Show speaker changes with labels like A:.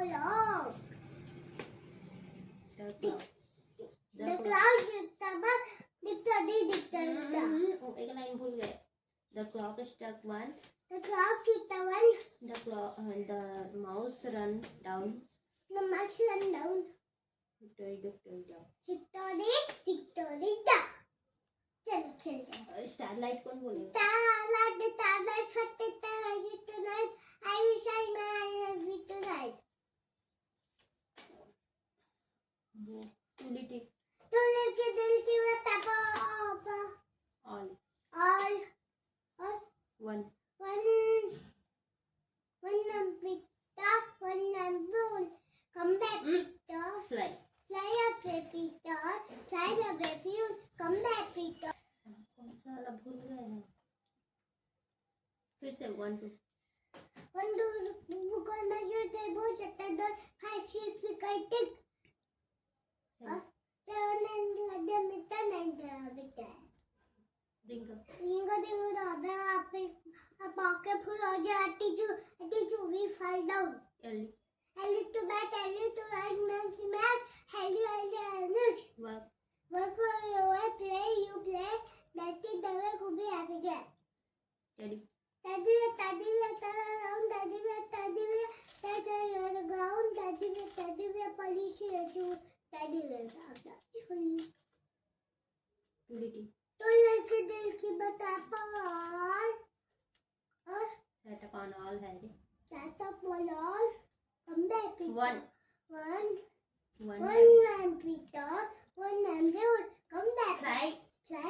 A: cloud.
B: The cloud.
A: The cloud दिखता बा दिखता
B: एक लाइन भूल गए. The clock struck one.
A: The cloud दिखता one.
B: The mouse run down.
A: The mouse run down.
B: Victory down.
A: Victory down. चलो खेलते हैं.
B: Starlight कौन बोलेगा?
A: Starlight फटते starlight tonight. I wish I may tonight.
B: Utility.
A: तो लेके दिल की बतापा.
B: All. One.
A: One Peter, one bull. Come back, Peter.
B: Fly.
A: Fly away, Peter. Fly away, Peter. Come back, Peter.
B: कौन सा वाला भूल गए हैं? फिर से 1 2.
A: One do Google measure table, set the 5 6 6 7 and 11
B: Bingo.
A: pocket full of teacher, we fall down.
B: L.
A: Hello to bat, hello to right, hello,
B: Work.
A: work for you, you play, that is the way could be happy there.
B: Teddy.
A: Teddy, turn around, Teddy, that's on the ground, Teddy, police, you, Teddy,
B: Utility.
A: तो लेके दिल की बता पाल और
B: Set upon all है रे.
A: चाहता बोलाल come back
B: One.
A: one and Peter, one and Bill, come back.
B: Fly.
A: Fly.